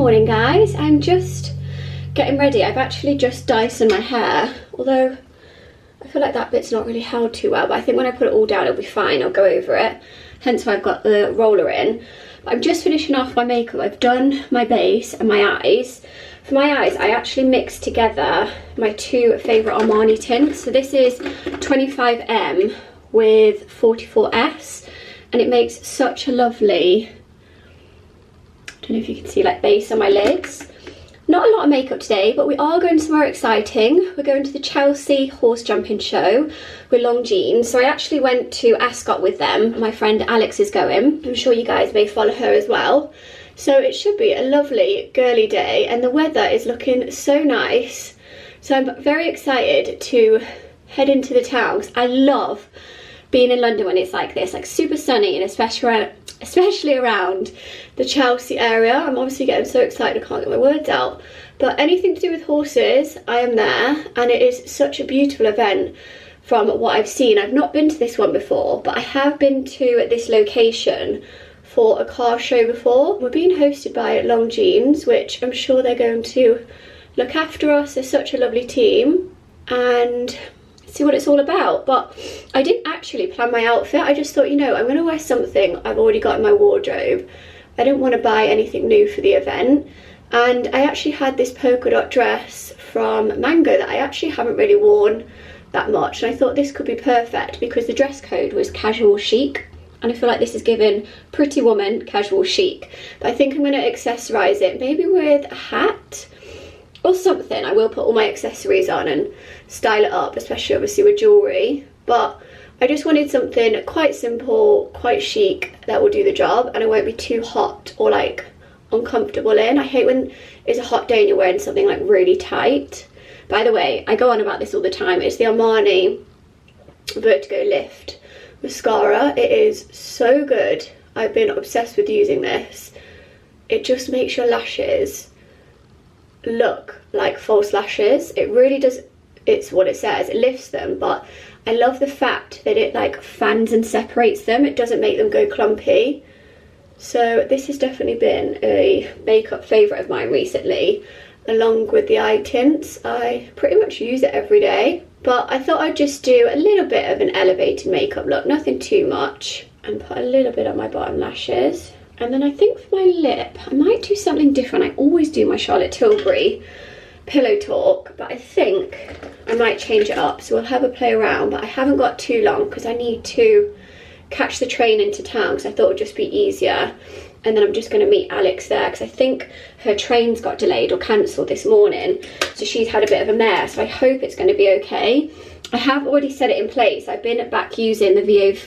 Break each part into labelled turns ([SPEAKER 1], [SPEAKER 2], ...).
[SPEAKER 1] morning guys, I'm just getting ready. I've actually just Dysoned my hair, although I feel like that bit's not really held too well, but I think when I put it all down it'll be fine. I'll go over it, hence why I've got the roller in. But I'm just finishing off my makeup. I've done my base and my eyes. For my eyes, I actually mixed together my two favourite Armani tints. So this is 25M with 44S, and it makes such a lovely, I don't know if you can see, like base on my lids. Not a lot of makeup today, but we are going somewhere exciting. We're going to the Chelsea horse jumping show with Long Jeans. So I actually went to Ascot with them. My friend Alex is going. I'm sure you guys may follow her as well. So it should be a lovely girly day, and the weather is looking so nice. So I'm very excited to head into the town, because I love being in London when it's like this, like super sunny, and especially around the Chelsea area. I'm obviously getting so excited I can't get my words out. But anything to do with horses, I am there, and it is such a beautiful event from what I've seen. I've not been to this one before, but I have been to this location for a car show before. We're being hosted by Long Jeans, which I'm sure they're going to look after us. They're such a lovely team, and see what it's all about. But I didn't actually plan my outfit. I just thought, you know, I'm going to wear something I've already got in my wardrobe. I didn't want to buy anything new for the event. And I actually had this polka dot dress from Mango that I actually haven't really worn that much, and I thought this could be perfect because the dress code was casual chic, and I feel like this is given pretty woman casual chic. But I think I'm going to accessorise it, maybe with a hat or something. I will put all my accessories on and style it up, especially obviously with jewellery. But I just wanted something quite simple, quite chic, that will do the job, and it won't be too hot or like uncomfortable in. I hate when it's a hot day and you're wearing something like really tight. By the way, I go on about this all the time. It's the Armani Vertigo Lift mascara. It is so good. I've been obsessed with using this. It just makes your lashes look like false lashes. It really does. It's what it says, it lifts them, but I love the fact that it like fans and separates them. It doesn't make them go clumpy. So this has definitely been a makeup favourite of mine recently, along with the eye tints. I pretty much use it every day, but I thought I'd just do a little bit of an elevated makeup look, nothing too much, and put a little bit on my bottom lashes. And then I think for my lip, I might do something different. I always do my Charlotte Tilbury Pillow Talk, but I think I might change it up. So we'll have a play around, but I haven't got too long because I need to catch the train into town, because I thought it would just be easier. And then I'm just going to meet Alex there, because I think her trains got delayed or cancelled this morning. So she's had a bit of a mare, so I hope it's going to be okay. I have already set it in place. I've been back using the VO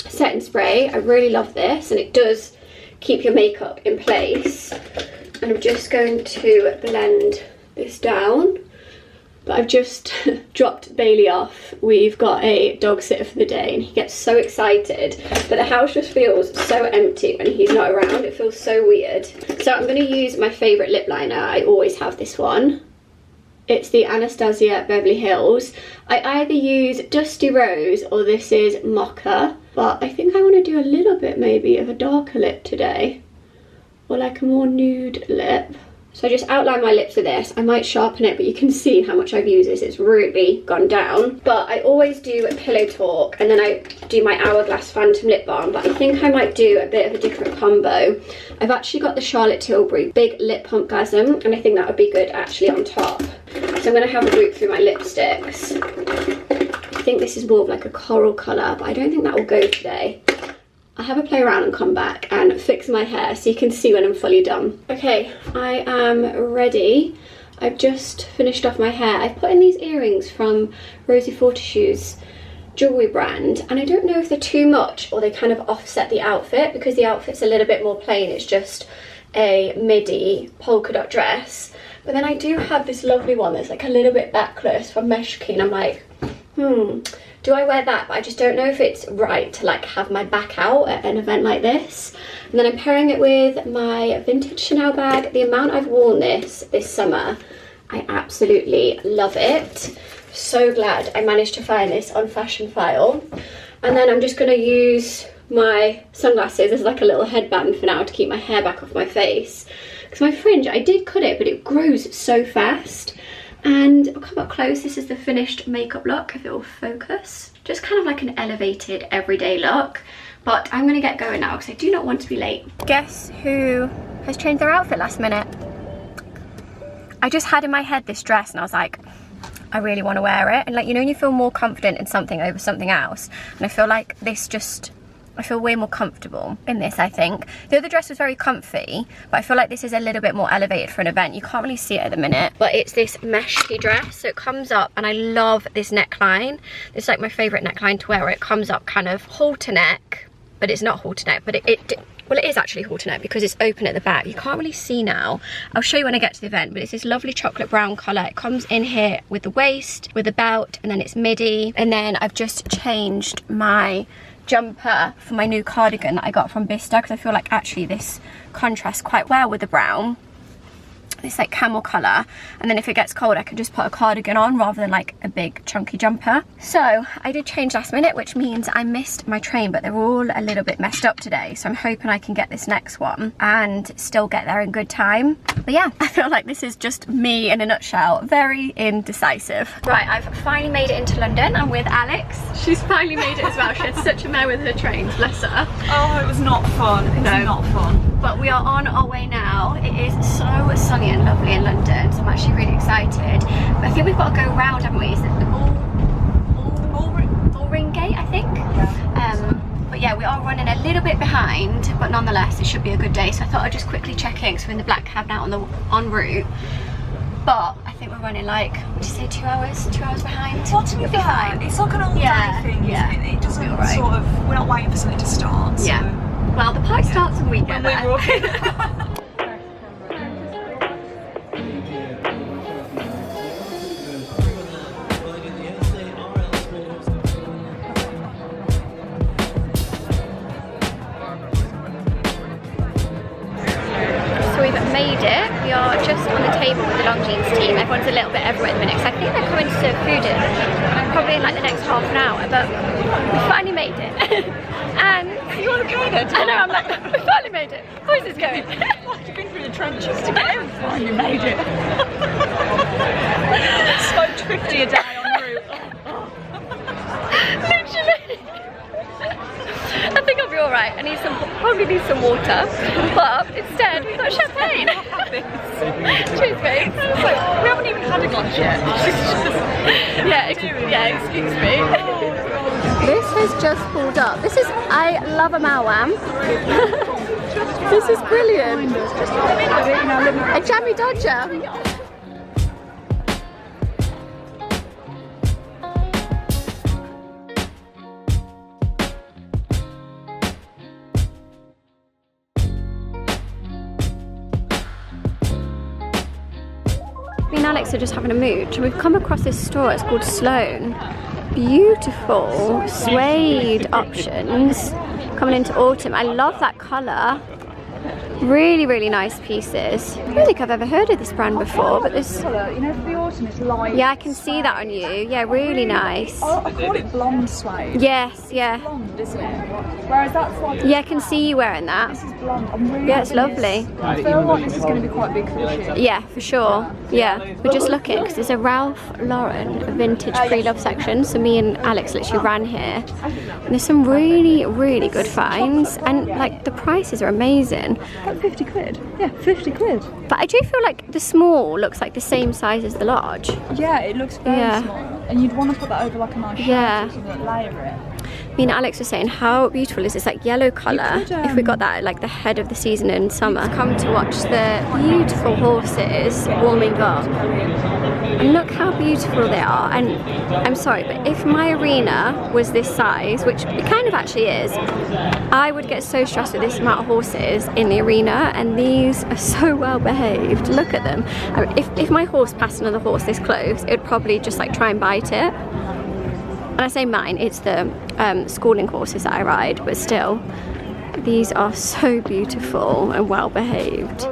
[SPEAKER 1] setting spray. I really love this, and it does keep your makeup in place. And I'm just going to blend this down. But I've just dropped Bailey off. We've got a dog sitter for the day, and he gets so excited, but the house just feels so empty when he's not around. It feels so weird. So I'm going to use my favourite lip liner. I always have this one. It's the Anastasia Beverly Hills. I either use Dusty Rose or this is Mocha, but I think I want to do a little bit maybe of a darker lip today, or like a more nude lip. So I just outline my lips with this. I might sharpen it, but you can see how much I've used this. It's really gone down. But I always do a Pillow Talk, and then I do my Hourglass Phantom Lip Balm. But I think I might do a bit of a different combo. I've actually got the Charlotte Tilbury Big Lip Pumpgasm, and I think that would be good actually on top. So I'm going to have a root through my lipsticks. I think this is more of like a coral colour, but I don't think that will go today. I'll have a play around and come back and fix my hair so you can see when I'm fully done. Okay, I am ready. I've just finished off my hair. I've put in these earrings from Rosie Fortescue's jewellery brand, and I don't know if they're too much or they kind of offset the outfit, because the outfit's a little bit more plain. It's just a midi polka dot dress. But then I do have this lovely one that's like a little bit backless from Meshki, and I'm like, do I wear that? But I just don't know if it's right to like have my back out at an event like this. And then I'm pairing it with my vintage Chanel bag. The amount I've worn this summer, I absolutely love it. So glad I managed to find this on Fashion File. And then I'm just going to use my sunglasses as like a little headband for now to keep my hair back off my face. Because my fringe, I did cut it, but it grows so fast. And I'll come up close. This is the finished makeup look, if it will focus. Just kind of like an elevated everyday look. But I'm gonna get going now because I do not want to be late. Guess who has changed their outfit last minute? I just had in my head this dress and I was like, I really want to wear it. And like, you know, when you feel more confident in something over something else. And I feel like this just, I feel way more comfortable in this, I think. The other dress was very comfy, but I feel like this is a little bit more elevated for an event. You can't really see it at the minute, but it's this mesh dress. So it comes up, and I love this neckline. It's like my favorite neckline to wear, where it comes up kind of halter neck, but it's not halter neck, but well, it is actually halter neck because it's open at the back. You can't really see now. I'll show you when I get to the event, but it's this lovely chocolate brown colour. It comes in here with the waist, with the belt, and then it's midi. And then I've just changed my jumper for my new cardigan that I got from Bista, because I feel like actually this contrasts quite well with the brown. It's like camel colour, and then if it gets cold I can just put a cardigan on rather than like a big chunky jumper. So I did change last minute, which means I missed my train, but they're all a little bit messed up today, so I'm hoping I can get this next one and still get there in good time. But yeah, I feel like this is just me in a nutshell, very indecisive. Right, I've finally made it into London. I'm with Alex. She's finally made it as well. She had such a mare with her trains, bless her.
[SPEAKER 2] Oh, it was not fun. It was not fun.
[SPEAKER 1] But we are on our way now. It is so sunny and lovely in London, so I'm actually really excited. But I think we've got to go around, haven't we? Is it the Bullring Gate, I think? Yeah. But yeah, we are running a little bit behind, but nonetheless, it should be a good day. So I thought I'd just quickly check in, because we're in the black cab now on the en route. But I think we're running like, would you say 2 hours? 2 hours behind?
[SPEAKER 2] What to be fine. It's like an all day thing, isn't it? It doesn't sort of, we're not waiting for something to start. So.
[SPEAKER 1] Yeah. Well, the party starts when we get there. Made it. We are just on the table with the long jeans team. Everyone's a little bit everywhere at the minute, because I think they're coming to serve food in probably in like the next half an hour, but we finally made it. And
[SPEAKER 2] you want to go there?
[SPEAKER 1] I know, I'm like, we finally made it. How is this going?
[SPEAKER 2] You've been through the trenches to get here. You made it. Smoked 50 a day on the route.
[SPEAKER 1] Literally. I think I'll be alright. I need some, probably need some water, but instead we've got champagne. Cheers, babe.
[SPEAKER 2] We haven't even had a glass yet.
[SPEAKER 1] Yeah, excuse me. This has just pulled up. This is, I love a Malwam. This is brilliant. A jammy dodger. Me and Alex are just having a mooch, and we've come across this store. It's called Sloan. Beautiful suede options coming into autumn. I love that colour. Really, really nice pieces. I don't think I've ever heard of this brand before, but this...
[SPEAKER 2] You know, for the autumn it's light.
[SPEAKER 1] Yeah, I can see that on you. Yeah, really nice.
[SPEAKER 2] Oh, I call it blonde suede.
[SPEAKER 1] Yes, yeah.
[SPEAKER 2] It's blonde, isn't it? Whereas that's like...
[SPEAKER 1] Yeah, I can see you wearing that.
[SPEAKER 2] This is blonde. I'm really
[SPEAKER 1] Yeah, it's lovely.
[SPEAKER 2] I feel like this is going to be quite big for the year.
[SPEAKER 1] Yeah, for sure. Yeah, we're just looking because there's a Ralph Lauren vintage pre-love section. So me and Alex literally ran here, and there's some really, really good finds, and like the prices are amazing.
[SPEAKER 2] Like 50 quid. Yeah, 50 quid.
[SPEAKER 1] But I do feel like the small looks like the same size as the large.
[SPEAKER 2] Yeah, it looks very small, and you'd want to put that over like a nice shirt or something, layer it.
[SPEAKER 1] Me and Alex were saying, how beautiful is this like yellow colour? If we got that at like the head of the season in summer. Come to watch the beautiful horses warming up. And look how beautiful they are. And I'm sorry, but if my arena was this size, which it kind of actually is, I would get so stressed with this amount of horses in the arena, and these are so well behaved. Look at them. I mean, if my horse passed another horse this close, it would probably just like try and bite it. And I say mine, it's the schooling horses that I ride, but still, these are so beautiful and well behaved.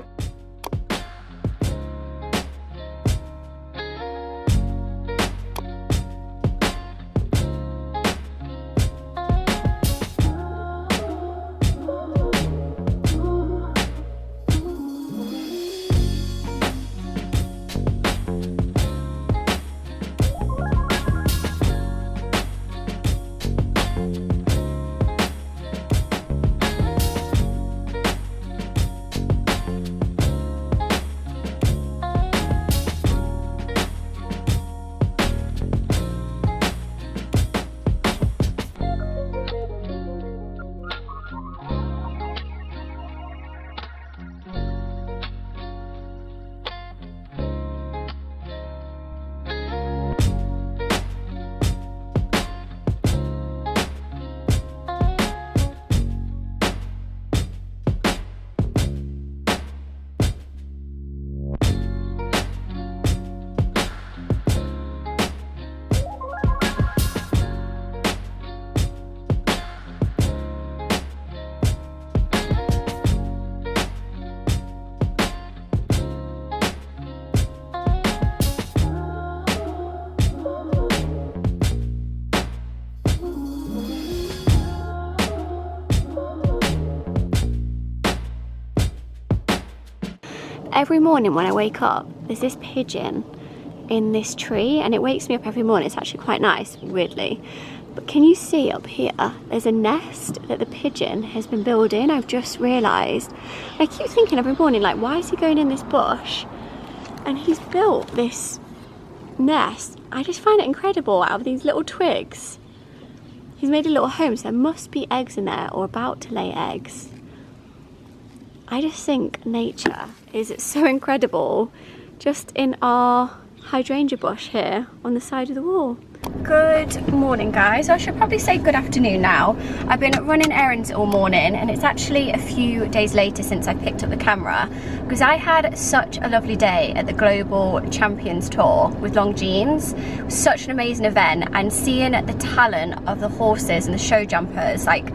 [SPEAKER 1] every morning when I wake up, there's this pigeon in this tree, and it wakes me up every morning. It's actually quite nice, weirdly. But can you see up here, there's a nest that the pigeon has been building. I've just realised. I keep thinking every morning, like, why is he going in this bush? And he's built this nest. I just find it incredible, out of these little twigs. He's made a little home, so there must be eggs in there, or about to lay eggs. I just think nature is so incredible, just in our hydrangea bush here on the side of the wall. Good morning, guys. I should probably say good afternoon now. I've been running errands all morning, and it's actually a few days later since I picked up the camera, because I had such a lovely day at the Global Champions Tour with Longines. It was such an amazing event, and seeing the talent of the horses and the show jumpers, like,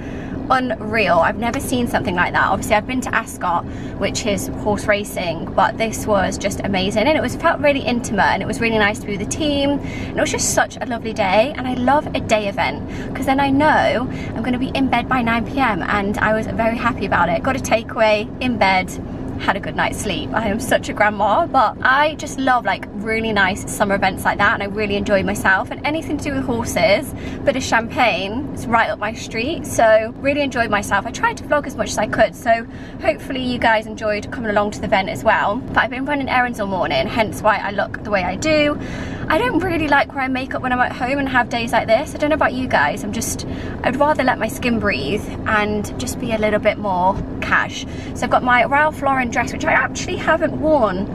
[SPEAKER 1] unreal. I've never seen something like that. Obviously I've been to Ascot, which is horse racing, but this was just amazing, and it felt really intimate, and it was really nice to be with the team, and it was just such a lovely day. And I love a day event, because then I know I'm going to be in bed by 9 p.m, and I was very happy about it. Got a takeaway, in bed, had a good night's sleep. I am such a grandma, but I just love like really nice summer events like that, and I really enjoyed myself. And anything to do with horses, bit of champagne, it's right up my street, so really enjoyed myself. I tried to vlog as much as I could, so hopefully you guys enjoyed coming along to the event as well. But I've been running errands all morning, hence why I look the way I do. I don't really like wearing makeup when I'm at home and have days like this. I don't know about you guys, I'd rather let my skin breathe and just be a little bit more cash. So I've got my Ralph Lauren dress, which I actually haven't worn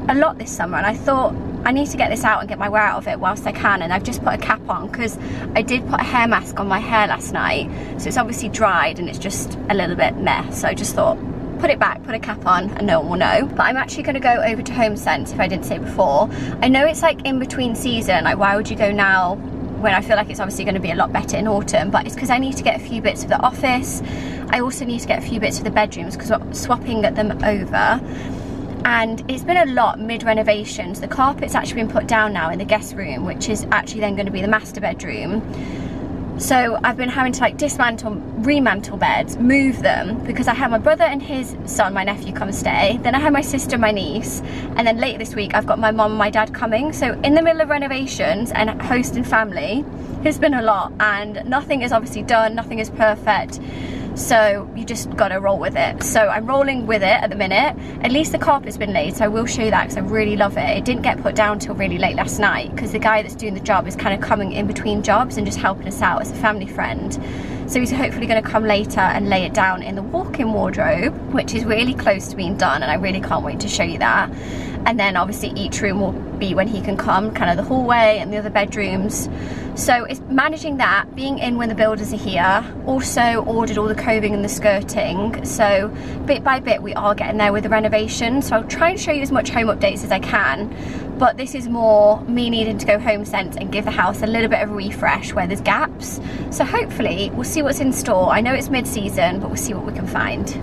[SPEAKER 1] a lot this summer, and I thought I need to get this out and get my wear out of it whilst I can. And I've just put a cap on, because I did put a hair mask on my hair last night, so it's obviously dried and it's just a little bit meh. So I just thought, put it back, put a cap on, and no one will know. But I'm actually going to go over to Homesense, if I didn't say before. I know it's like in between season, like why would you go now when I feel like it's obviously going to be a lot better in autumn? But it's because I need to get a few bits of the office. I also need to get a few bits of the bedrooms, because we're swapping them over. And it's been a lot mid-renovations. The carpet's actually been put down now in the guest room, which is actually then going to be the master bedroom. So I've been having to like dismantle, remantle beds, move them, because I had my brother and his son, my nephew, come stay. Then I had my sister, my niece, and then later this week I've got my mum and my dad coming. So in the middle of renovations and hosting family, it's been a lot, and nothing is obviously done, nothing is perfect. So you just gotta roll with it. So I'm rolling with it at the minute. At least the carpet's been laid, so I will show you that, because I really love it. It didn't get put down till really late last night, because the guy that's doing the job is kind of coming in between jobs and just helping us out as a family friend. So he's hopefully going to come later and lay it down in the walk-in wardrobe, which is really close to being done, and I really can't wait to show you that. And then obviously each room will be when he can come, kind of the hallway and the other bedrooms. So it's managing that, being in when the builders are here. Also ordered all the coving and the skirting, so bit by bit we are getting there with the renovation. So I'll try and show you as much home updates as I can, but this is more me needing to go Homesense and give the house a little bit of a refresh where there's gaps. So hopefully we'll see what's in store. I know it's mid-season, but we'll see what we can find.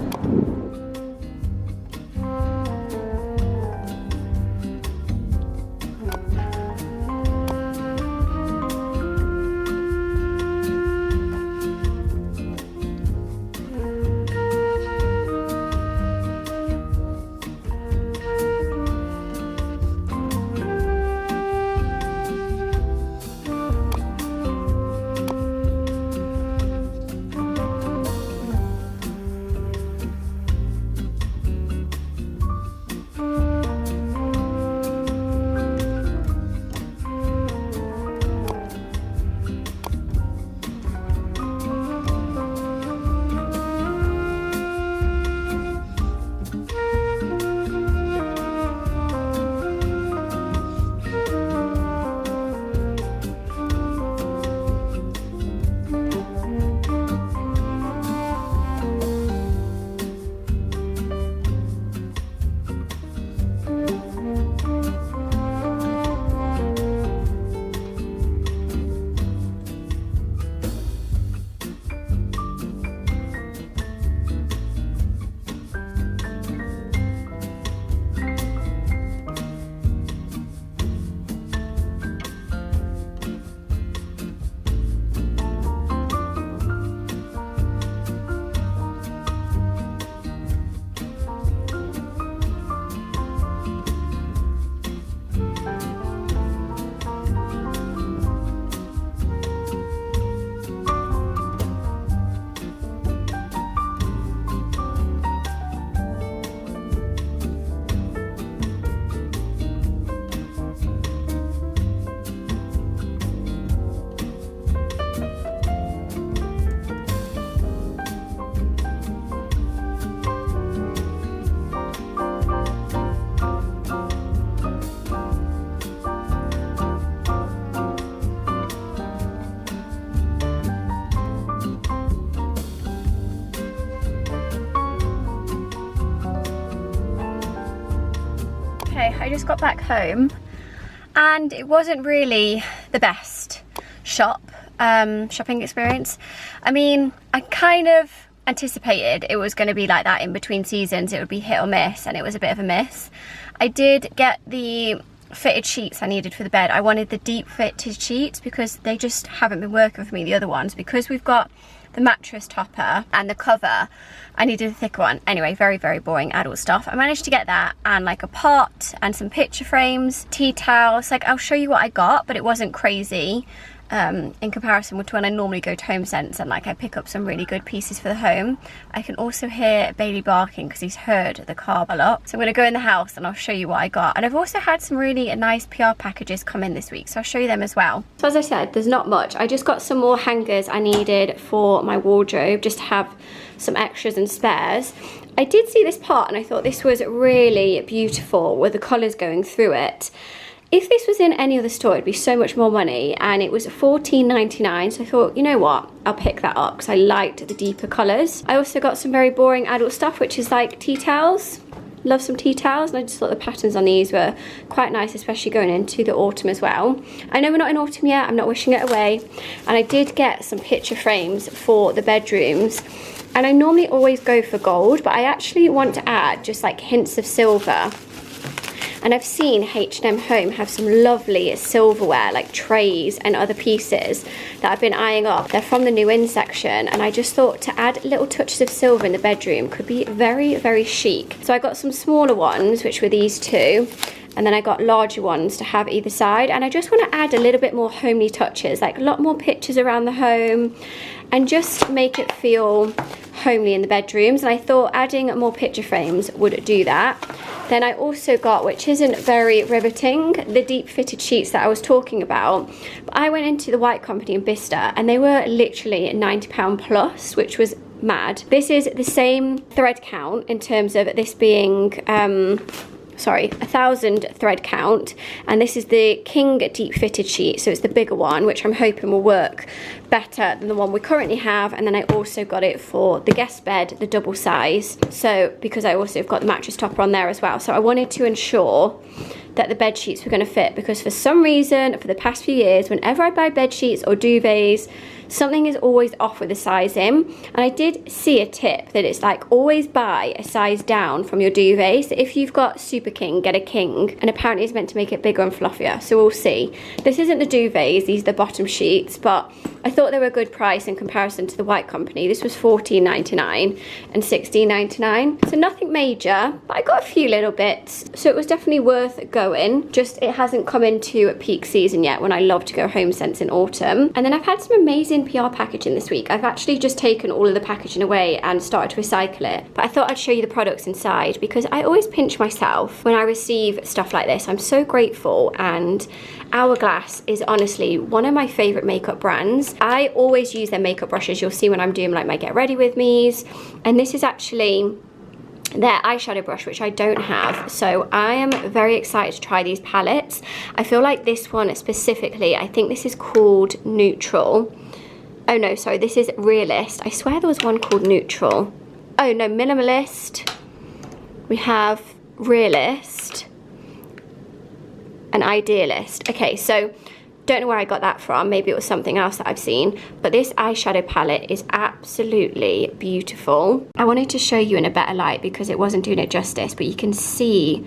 [SPEAKER 1] Okay, I just got back home and it wasn't really the best shopping experience. I mean, I kind of anticipated it was going to be like that in between seasons. It would be hit or miss, and it was a bit of a miss. I did get the fitted sheets I needed for the bed. I wanted the deep fitted sheets because they just haven't been working for me, the other ones, because we've got the mattress topper and the cover. I needed a thicker one. Anyway, very, very boring adult stuff. I managed to get that, and like a pot and some picture frames, tea towels. Like, I'll show you what I got, but it wasn't crazy in comparison with when I normally go to Homesense and like I pick up some really good pieces for the home. I can also hear Bailey barking because he's heard the car a lot. So I'm going to go in the house and I'll show you what I got. And I've also had some really nice PR packages come in this week, so I'll show you them as well. So as I said, there's not much. I just got some more hangers I needed for my wardrobe, just to have some extras and spares. I did see this part and I thought this was really beautiful with the colours going through it. If this was in any other store, it'd be so much more money, and it was $14.99, so I thought, you know what, I'll pick that up because I liked the deeper colours. I also got some very boring adult stuff, which is like tea towels. Love some tea towels, and I just thought the patterns on these were quite nice, especially going into the autumn as well. I know we're not in autumn yet, I'm not wishing it away, and I did get some picture frames for the bedrooms. And I normally always go for gold, but I actually want to add just like hints of silver. And I've seen H&M Home have some lovely silverware, like trays and other pieces that I've been eyeing up. They're from the new in section, and I just thought to add little touches of silver in the bedroom could be very, very chic. So I got some smaller ones, which were these two, and then I got larger ones to have either side. And I just want to add a little bit more homely touches, like a lot more pictures around the home, and just make it feel homely in the bedrooms. And I thought adding more picture frames would do that. Then I also got, which isn't very riveting, the deep fitted sheets that I was talking about. But I went into the White Company in Bicester and they were literally £90 plus, which was mad. This is the same thread count in terms of this being 1,000 thread count, and this is the King deep fitted sheet, so it's the bigger one, which I'm hoping will work better than the one we currently have. And then I also got it for the guest bed, the double size, so because I also have got the mattress topper on there as well. So I wanted to ensure that the bed sheets were going to fit, because for some reason for the past few years, whenever I buy bed sheets or duvets, something is always off with the sizing. And I did see a tip that it's like always buy a size down from your duvet. So if you've got Super King, get a King, and apparently it's meant to make it bigger and fluffier, so we'll see. This isn't the duvets, these are the bottom sheets, but I thought they were a good price in comparison to the White Company. This was $14.99 and $16.99, so nothing major, but I got a few little bits, so it was definitely worth going. Just it hasn't come into peak season yet, when I love to go Homesense in autumn. And then I've had some amazing PR packaging this week. I've actually just taken all of the packaging away and started to recycle it, but I thought I'd show you the products inside, because I always pinch myself when I receive stuff like this. I'm so grateful, and Hourglass is honestly one of my favorite makeup brands. I always use their makeup brushes. You'll see when I'm doing like my get ready with me's, and this is actually their eyeshadow brush, which I don't have, so I am very excited to try these palettes. I feel like this one specifically, I think this is called Neutral. Oh no, sorry, this is Realist. I swear there was one called Neutral. Oh no, Minimalist. We have Realist and Idealist. Okay, so don't know where I got that from. Maybe it was something else that I've seen. But this eyeshadow palette is absolutely beautiful. I wanted to show you in a better light because it wasn't doing it justice, but you can see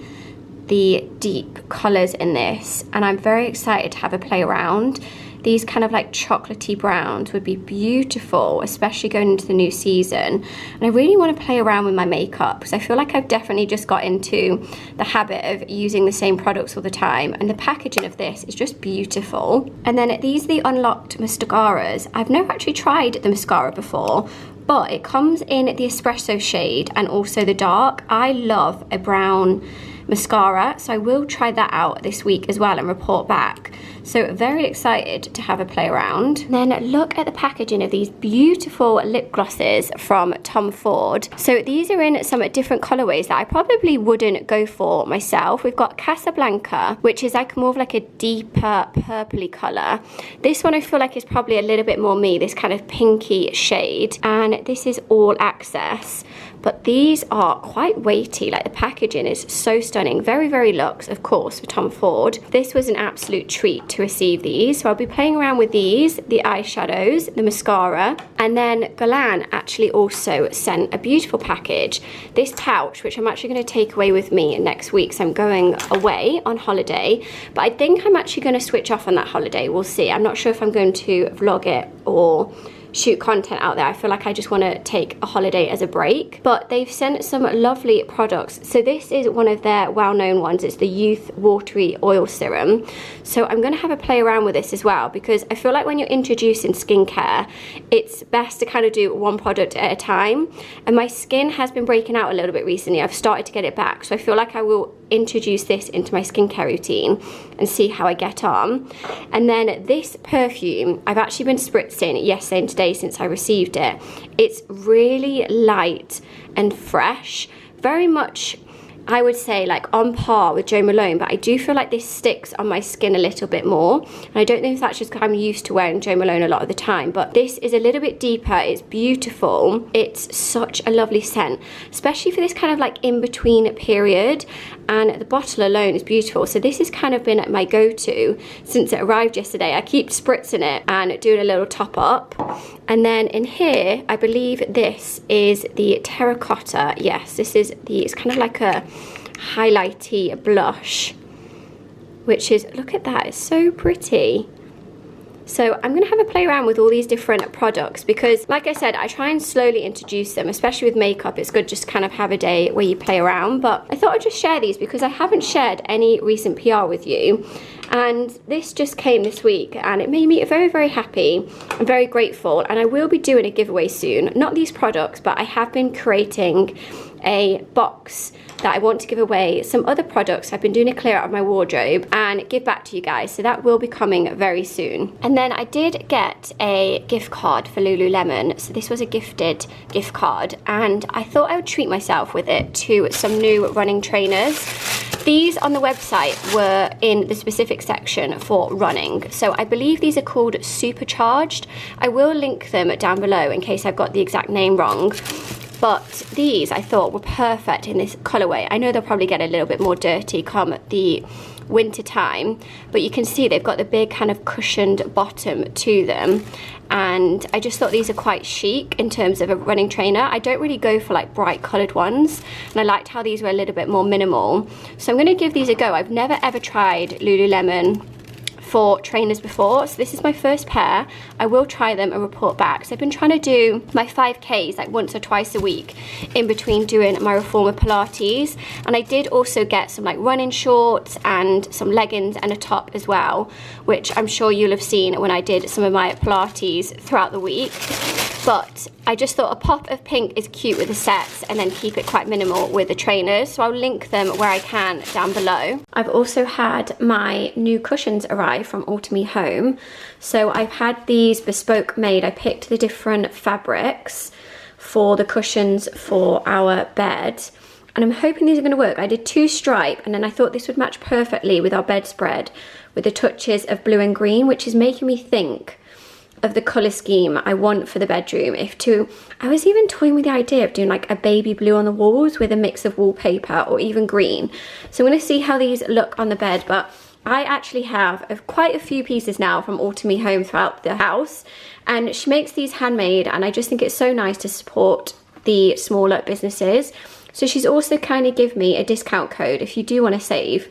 [SPEAKER 1] the deep colours in this, and I'm very excited to have a play around. These kind of like chocolatey browns would be beautiful, especially going into the new season. And I really want to play around with my makeup, because I feel like I've definitely just got into the habit of using the same products all the time. And the packaging of this is just beautiful. And then these are the unlocked mascaras. I've never actually tried the mascara before, but it comes in the espresso shade and also the dark. I love a brown mascara, so I will try that out this week as well and report back. So very excited to have a play around. Then look at the packaging of these beautiful lip glosses from Tom Ford. So these are in some different colorways that I probably wouldn't go for myself. We've got Casablanca, which is like more of like a deeper purpley color. This one I feel like is probably a little bit more me, this kind of pinky shade. And this is All Access, but these are quite weighty. Like the packaging is so stunning. Very, very luxe, of course, for Tom Ford. This was an absolute treat to receive these. So I'll be playing around with these, the eyeshadows, the mascara, and then Golan actually also sent a beautiful package. This pouch, which I'm actually going to take away with me next week. So I'm going away on holiday, but I think I'm actually going to switch off on that holiday. We'll see. I'm not sure if I'm going to vlog it or shoot content out there. I feel like I just want to take a holiday as a break, but they've sent some lovely products. So this is one of their well-known ones. It's the Youth Watery Oil Serum. So I'm going to have a play around with this as well, because I feel like when you're introducing skincare, it's best to kind of do one product at a time, and my skin has been breaking out a little bit recently. I've started to get it back, so I feel like I will introduce this into my skincare routine and see how I get on. And then this perfume, I've actually been spritzing yesterday and today since I received it. It's really light and fresh, very much, I would say, like on par with Jo Malone, but I do feel like this sticks on my skin a little bit more. And I don't know if that's just because I'm used to wearing Jo Malone a lot of the time, but this is a little bit deeper. It's beautiful. It's such a lovely scent, especially for this kind of like in-between period. And the bottle alone is beautiful. So this has kind of been my go-to since it arrived yesterday. I keep spritzing it and doing a little top up. And then in here, I believe this is the terracotta. Yes, this is the, it's kind of like a highlighty blush, which is, look at that, it's so pretty. So I'm going to have a play around with all these different products, because like I said, I try and slowly introduce them, especially with makeup. It's good just to kind of have a day where you play around, but I thought I'd just share these because I haven't shared any recent PR with you. And this just came this week and it made me very, very happy and very grateful. And I will be doing a giveaway soon. Not these products, but I have been creating a box that I want to give away some other products. I've been doing a clear out of my wardrobe and give back to you guys. So that will be coming very soon. And then I did get a gift card for Lululemon. So this was a gifted gift card and I thought I would treat myself with it to some new running trainers. These on the website were in the specific section for running. So I believe these are called Supercharged. I will link them down below in case I've got the exact name wrong. But these I thought were perfect in this colorway. I know they'll probably get a little bit more dirty come the winter time, but you can see they've got the big kind of cushioned bottom to them. And I just thought these are quite chic in terms of a running trainer. I don't really go for like bright colored ones, and I liked how these were a little bit more minimal. So I'm going to give these a go. I've never ever tried Lululemon for trainers before, so this is my first pair. I will try them and report back. So I've been trying to do my 5Ks like once or twice a week in between doing my reformer Pilates, and I did also get some like running shorts and some leggings and a top as well, which I'm sure you'll have seen when I did some of my Pilates throughout the week. But I just thought a pop of pink is cute with the sets and then keep it quite minimal with the trainers. So I'll link them where I can down below. I've also had my new cushions arrive from Autumn Home. So I've had these bespoke made. I picked the different fabrics for the cushions for our bed. And I'm hoping these are going to work. I did 2 stripe and then I thought this would match perfectly with our bedspread with the touches of blue and green, which is making me think of the colour scheme I want for the bedroom. I was even toying with the idea of doing like a baby blue on the walls with a mix of wallpaper or even green. So I'm going to see how these look on the bed, but I actually have quite a few pieces now from Autumn Home throughout the house, and she makes these handmade and I just think it's so nice to support the smaller businesses. So she's also kind of give me a discount code if you do want to save.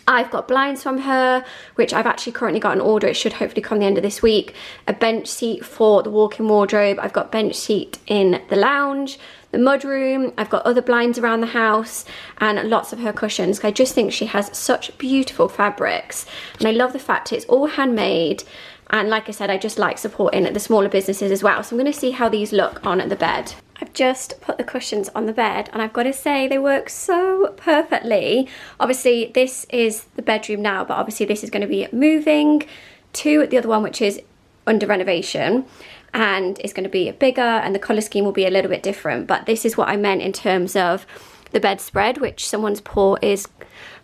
[SPEAKER 1] I've got blinds from her, which I've actually currently got an order. It should hopefully come the end of this week. A bench seat for the walk-in wardrobe. I've got bench seat in the lounge, the mudroom. I've got other blinds around the house and lots of her cushions. I just think she has such beautiful fabrics. And I love the fact it's all handmade. And like I said, I just like supporting the smaller businesses as well. So I'm going to see how these look on the bed. I've just put the cushions on the bed and I've got to say they work so perfectly. Obviously this is the bedroom now, but obviously this is going to be moving to the other one, which is under renovation, and it's going to be bigger and the colour scheme will be a little bit different. But this is what I meant in terms of the bedspread, which someone's paw is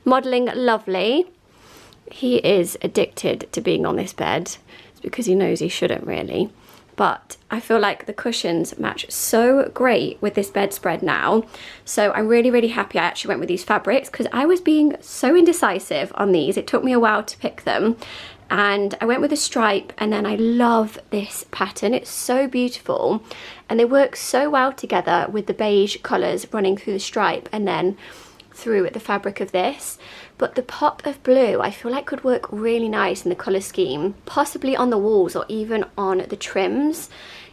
[SPEAKER 1] modelling lovely. He is addicted to being on this bed. It's because he knows he shouldn't really. but I feel like the cushions match so great with this bedspread now. So I'm really, really happy I actually went with these fabrics, because I was being so indecisive on these. It took me a while to pick them. And I went with a stripe, and then I love this pattern. It's so beautiful, and they work so well together with the beige colours running through the stripe and then through the fabric of this. But the pop of blue I feel like could work really nice in the colour scheme, possibly on the walls or even on the trims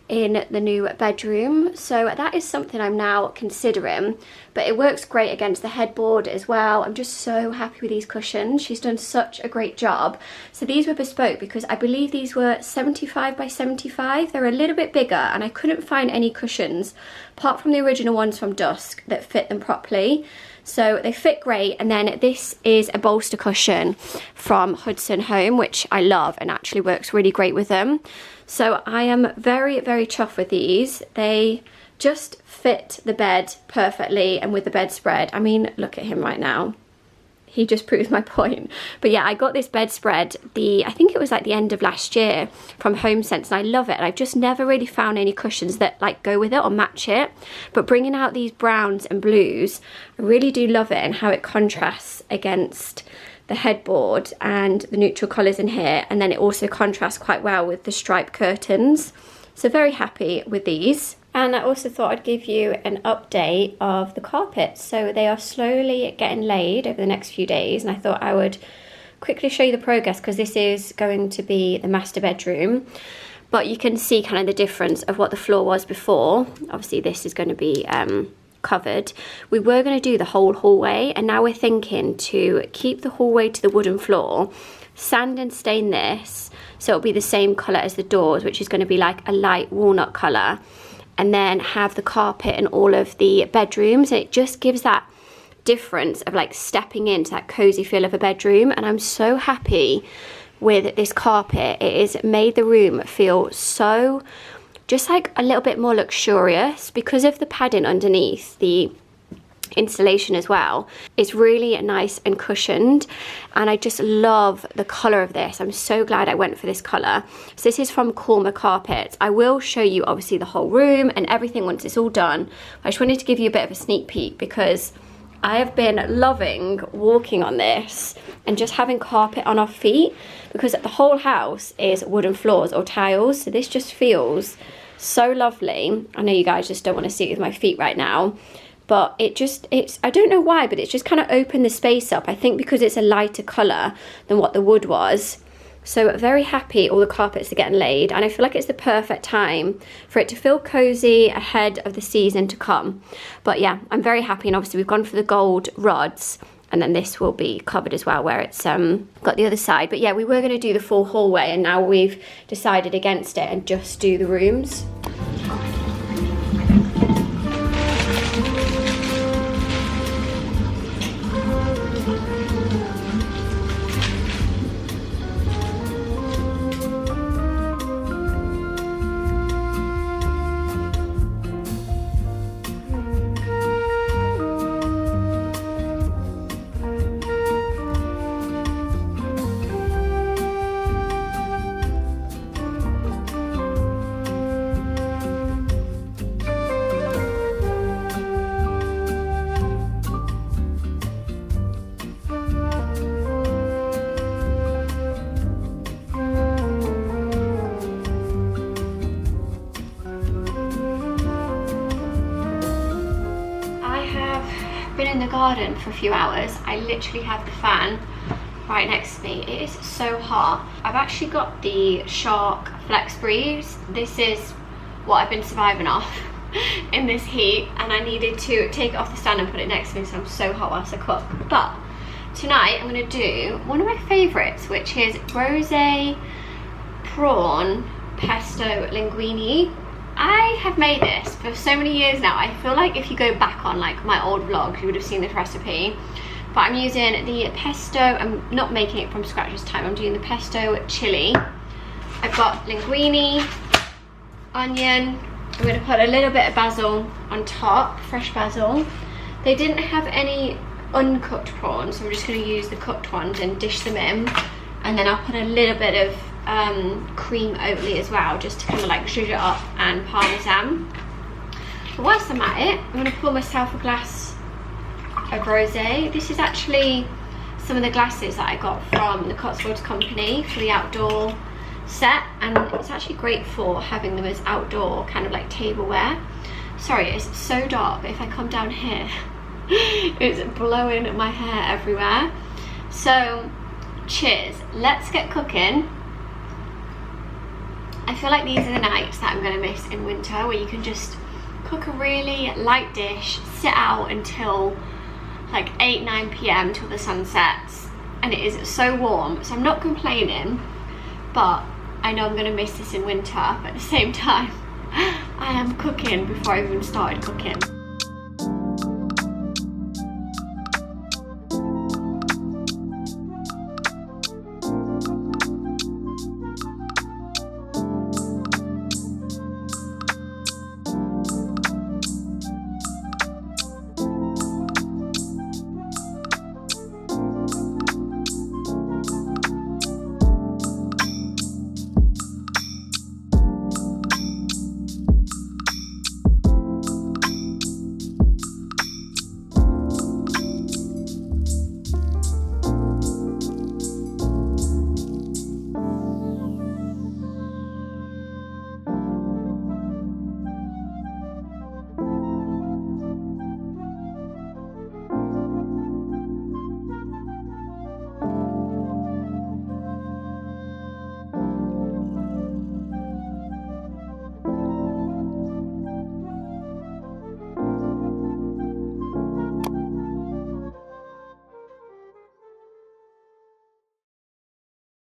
[SPEAKER 1] in the new bedroom. So that is something I'm now considering, but it works great against the headboard as well. I'm just so happy with these cushions. She's done such a great job. So these were bespoke because I believe these were 75 by 75. They're a little bit bigger, and I couldn't find any cushions apart from the original ones from Dusk that fit them properly. So they fit great. And then this is a bolster cushion from Hudson Home, which I love and actually works really great with them. So I am very, very chuffed with these. They just fit the bed perfectly, and with the bedspread, I mean, look at him right now. He just proves my point. But yeah, I got this bedspread, I think it was like the end of last year from Homesense, and I love it. And I've just never really found any cushions that like go with it or match it. But bringing out these browns and blues, I really do love it, and how it contrasts against the headboard and the neutral colours in here. And then it also contrasts quite well with the striped curtains. So very happy with these. And I also thought I'd give you an update of the carpets. So they are slowly getting laid over the next few days, and I thought I would quickly show you the progress, because this is going to be the master bedroom. But you can see kind of the difference of what the floor was before. Obviously this is going to be covered. We were going to do the whole hallway, and now we're thinking to keep the hallway to the wooden floor, sand and stain this so it'll be the same colour as the doors, which is going to be like a light walnut colour, and then have the carpet in all of the bedrooms, and it just gives that difference of like stepping into that cozy feel of a bedroom. And I'm so happy with this carpet. It has made the room feel so just like a little bit more luxurious because of the padding underneath, the installation as well. It's really nice and cushioned, and I just love the colour of this. I'm so glad I went for this colour. So this is from Corma Carpets. I will show you obviously the whole room and everything once it's all done. I just wanted to give you a bit of a sneak peek because I have been loving walking on this and just having carpet on our feet, because the whole house is wooden floors or tiles, so this just feels so lovely. I know you guys just don't want to see it with my feet right now, but it's I don't know why, but it's just kind of opened the space up. I think because it's a lighter colour than what the wood was. So very happy all the carpets are getting laid, and I feel like it's the perfect time for it to feel cozy ahead of the season to come. But yeah, I'm very happy, and obviously we've gone for the gold rods, and then this will be covered as well where it's got the other side. But yeah, we were going to do the full hallway, and now we've decided against it and just do the rooms. Been in the garden for a few hours. I literally have the fan right next to me. It is so hot. I've actually got the Shark Flex Breeze. This is what I've been surviving off in this heat, and I needed to take it off the stand and put it next to me so I'm so hot whilst I cook. But tonight I'm going to do one of my favourites, which is rose prawn pesto linguine. I have made this for so many years now. I feel like if you go back on like my old vlogs, you would have seen this recipe. But I'm using the pesto. I'm not making it from scratch this time. I'm doing the pesto chili. I've got linguine, onion. I'm going to put a little bit of basil on top, fresh basil. They didn't have any uncooked prawns, so I'm just going to use the cooked ones and dish them in. And then I'll put a little bit of cream Oatly as well, just to kind of like zhuzh it up, and parmesan. But whilst I'm at it, I'm going to pour myself a glass of rosé. This is actually some of the glasses that I got from the Cotswolds Company for the outdoor set, and it's actually great for having them as outdoor kind of like tableware. Sorry, it's so dark, but if I come down here, it's blowing my hair everywhere. So cheers, let's get cooking. I feel like these are the nights that I'm going to miss in winter, where you can just cook a really light dish, sit out until like 8-9 p.m. till the sun sets, and it is so warm. So I'm not complaining, but I know I'm going to miss this in winter. But at the same time, I am cooking before I even started cooking.